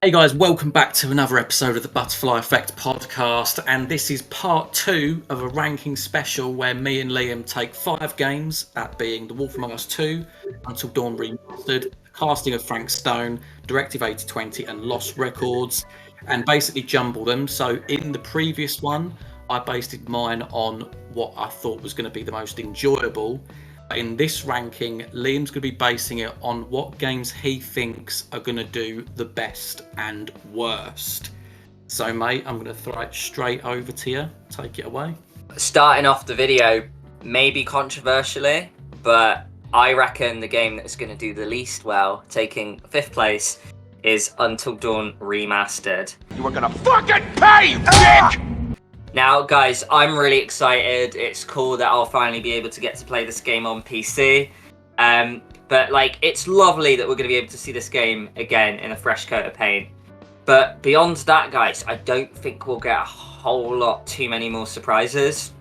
Hey guys, welcome back to another episode of the Butterfly Effect podcast, and this is part 2 of a ranking special where me and Liam take 5 games, that being The Wolf Among Us 2, Until Dawn Remastered, The Casting of Frank Stone, Directive 8020 and Lost Records, and basically jumble them. So in the previous one, I based mine on what I thought was going to be the most enjoyable. In this ranking, Liam's going to be basing it on what games he thinks are going to do the best and worst. So, mate, I'm going to throw it straight over to you. Take it away. Starting off the video, maybe controversially, but I reckon the game that's going to do the least well, taking 5th place, is Until Dawn Remastered. You are going to fucking pay, dick! Now, guys, I'm really excited. It's cool that I'll finally be able to get to play this game on PC. But, it's lovely that we're going to be able to see this game again in a fresh coat of paint. But beyond that, guys, I don't think we'll get a whole lot too many more surprises.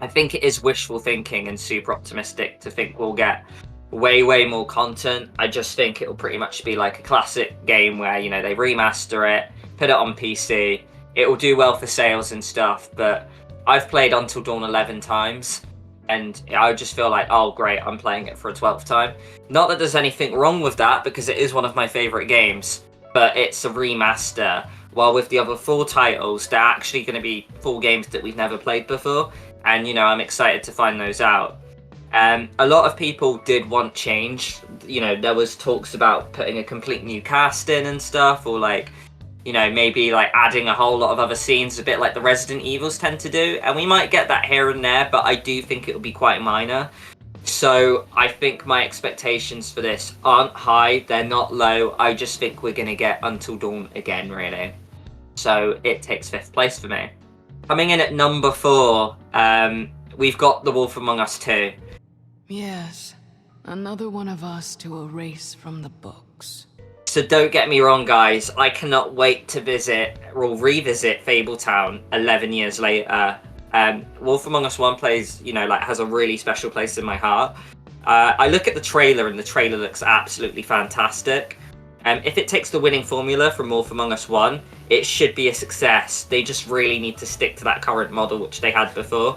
I think it is wishful thinking and super optimistic to think we'll get way more content. I just think it'll pretty much be like a classic game where, they remaster it, put it on PC. It will do well for sales and stuff, but I've played Until Dawn 11 times, and I just feel like, oh great, I'm playing it for a 12th time. Not that there's anything wrong with that, because it is one of my favourite games, but it's a remaster, while with the other 4 titles, they're actually going to be full games that we've never played before, and I'm excited to find those out. A lot of people did want change. There was talks about putting a complete new cast in and stuff, or maybe adding a whole lot of other scenes, a bit like the Resident Evils tend to do, and we might get that here and there, but I do think it will be quite minor. So I think my expectations for this aren't high, they're not low. I just think we're going to get Until Dawn again, really. So it takes 5th place for me. Coming in at number 4, we've got The Wolf Among Us 2. Yes, another one of us to erase from the books. So don't get me wrong, guys, I cannot wait to revisit Fabletown 11 years later. Wolf Among Us 1 plays, has a really special place in my heart. I look at the trailer, and the trailer looks absolutely fantastic. If it takes the winning formula from Wolf Among Us 1, it should be a success. They just really need to stick to that current model which they had before,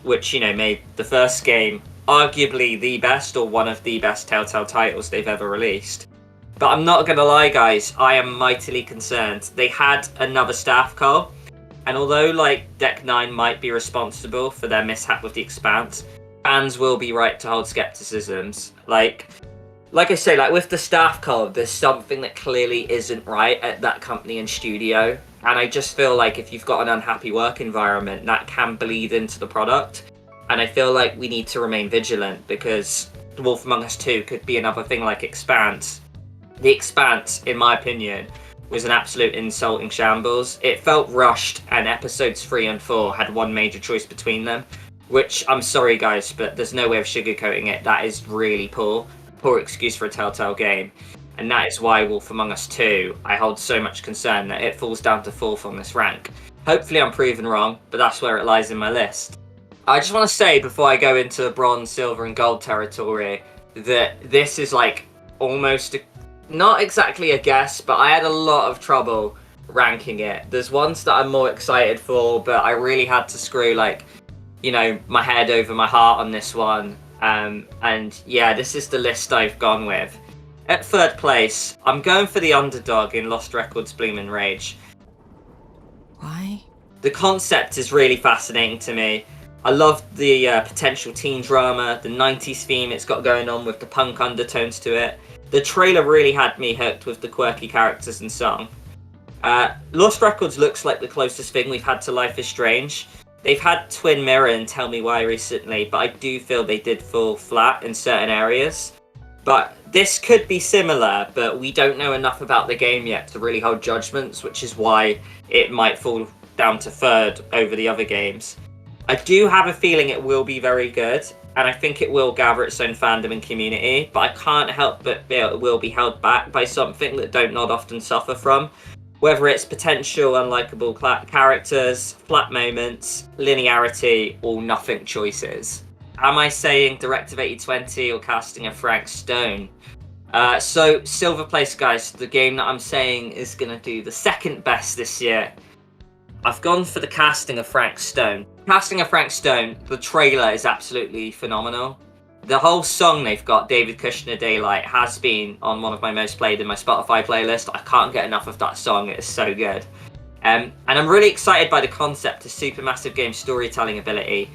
which, made the first game arguably the best, or one of the best Telltale titles they've ever released. But I'm not going to lie, guys, I am mightily concerned. They had another staff cull, and although, Deck 9 might be responsible for their mishap with The Expanse, fans will be right to hold skepticisms. Like I say, with the staff cull, there's something that clearly isn't right at that company and studio, and I just feel like if you've got an unhappy work environment, that can bleed into the product, and I feel like we need to remain vigilant, because The Wolf Among Us 2 could be another thing like Expanse. The Expanse, in my opinion, was an absolute insulting shambles. It felt rushed, and episodes 3 and 4 had one major choice between them, which, I'm sorry guys, but there's no way of sugarcoating it. That is really poor excuse for a Telltale game. And that is why Wolf Among Us 2, I hold so much concern that it falls down to 4th on this rank. Hopefully I'm proven wrong, but that's where it lies in my list. I just want to say, before I go into bronze, silver and gold territory, that this is almost not exactly a guess, but I had a lot of trouble ranking it. There's ones that I'm more excited for, but I really had to screw my head over my heart on this one. And yeah, this is the list I've gone with. At 3rd place, I'm going for the underdog in Lost Records Bloom and Rage. Why? The concept is really fascinating to me. I love the potential teen drama, the 90s theme it's got going on with the punk undertones to it. The trailer really had me hooked with the quirky characters and song. Lost Records looks like the closest thing we've had to Life is Strange. They've had Twin Mirror and Tell Me Why recently, but I do feel they did fall flat in certain areas. But this could be similar, but we don't know enough about the game yet to really hold judgments, which is why it might fall down to 3rd over the other games. I do have a feeling it will be very good, and I think it will gather its own fandom and community, but I can't help but feel it will be held back by something that Don't Nod often suffer from, whether it's potential unlikable characters, flat moments, linearity, or nothing choices. Am I saying Directive 8020 or casting of Frank Stone? So Silver Place, guys, the game that I'm saying is going to do the second best this year. I've gone for the casting of Frank Stone. Casting of Frank Stone, the trailer is absolutely phenomenal. The whole song they've got, David Kushner Daylight, has been on one of my most played in my Spotify playlist. I can't get enough of that song, it is so good. And I'm really excited by the concept of Supermassive Game's storytelling ability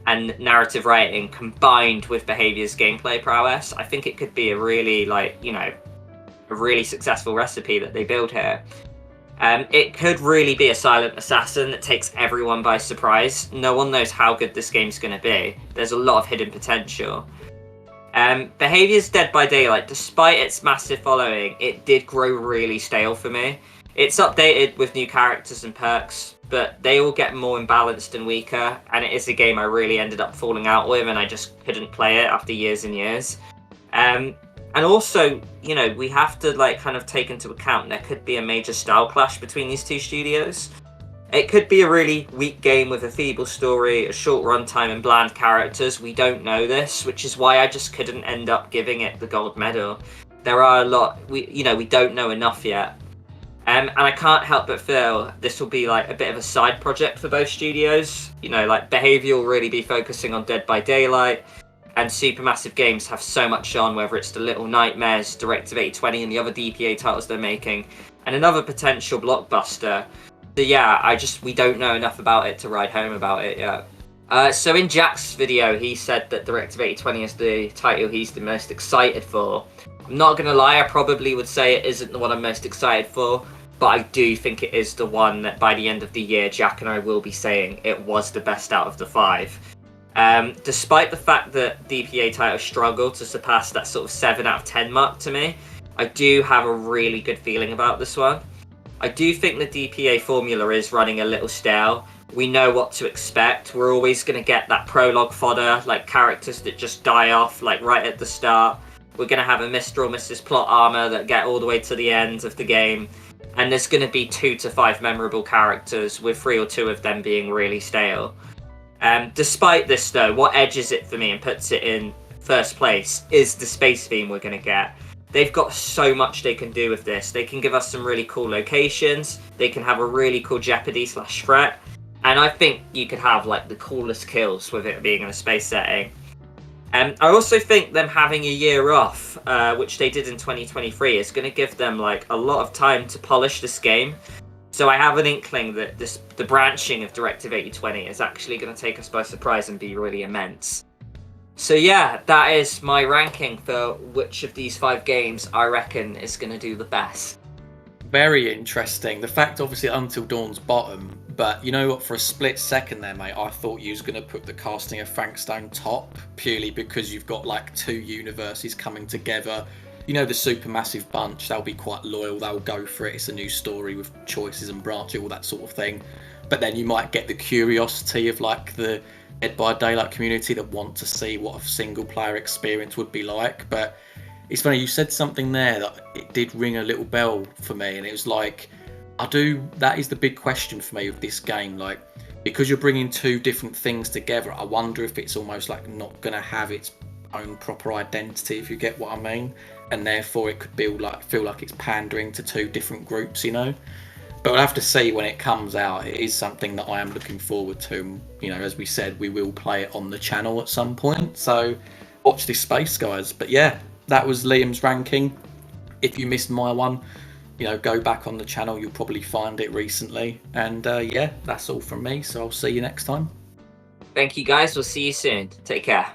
and narrative writing combined with Behavior's gameplay prowess. I think it could be a really, a really successful recipe that they build here. It could really be a silent assassin that takes everyone by surprise. No one knows how good this game's going to be. There's a lot of hidden potential. Behavior's Dead by Daylight, despite its massive following, it did grow really stale for me. It's updated with new characters and perks, but they all get more imbalanced and weaker, and it is a game I really ended up falling out with, and I just couldn't play it after years and years. And also, we have to kind of take into account there could be a major style clash between these two studios. It could be a really weak game with a feeble story, a short runtime and bland characters. We don't know this, which is why I just couldn't end up giving it the gold medal. There are a lot, we don't know enough yet. And I can't help but feel this will be a bit of a side project for both studios. Behavior will really be focusing on Dead by Daylight, and Supermassive Games have so much on, whether it's the Little Nightmares, Directive 820 and the other DPA titles they're making, and another potential blockbuster. So yeah, we don't know enough about it to ride home about it yet. So in Jack's video, he said that Directive 820 is the title he's the most excited for. I'm not going to lie, I probably would say it isn't the one I'm most excited for, but I do think it is the one that by the end of the year, Jack and I will be saying it was the best out of the 5. Despite the fact that DPA titles struggle to surpass that sort of 7 out of 10 mark to me, I do have a really good feeling about this one. I do think the DPA formula is running a little stale. We know what to expect. We're always going to get that prologue fodder, characters that just die off right at the start. We're going to have a Mr. or Mrs. Plot Armor that get all the way to the end of the game. And there's going to be 2 to 5 memorable characters, with 3 or 2 of them being really stale. Despite this though, what edges it for me and puts it in first place is the space theme we're going to get. They've got so much they can do with this. They can give us some really cool locations. They can have a really cool Jeopardy/threat. And I think you could have the coolest kills with it being in a space setting. I also think them having a year off, which they did in 2023, is going to give them a lot of time to polish this game. So I have an inkling that the branching of Directive 8020 is actually going to take us by surprise and be really immense. So yeah, that is my ranking for which of these 5 games I reckon is going to do the best. Very interesting. The fact, obviously, Until Dawn's bottom, but you know what? For a split second there, mate, I thought you was going to put the casting of Frank Stone top, purely because you've got 2 universes coming together. The Supermassive bunch, they'll be quite loyal, they'll go for it, it's a new story with choices and branching, all that sort of thing. But then you might get the curiosity of the Dead by Daylight community that want to see what a single player experience would be like. But it's funny, you said something there that it did ring a little bell for me, and it was that is the big question for me with this game. Because you're bringing 2 different things together, I wonder if it's almost not going to have its own proper identity, if you get what I mean, and therefore it could feel like it's pandering to 2 different groups, But we'll have to see when it comes out. It is something that I am looking forward to. As we said, we will play it on the channel at some point, so watch this space, guys. But yeah, that was Liam's ranking. If you missed my one, go back on the channel, you'll probably find it recently. And yeah, that's all from me, so I'll see you next time. Thank you guys, we'll see you soon. Take care.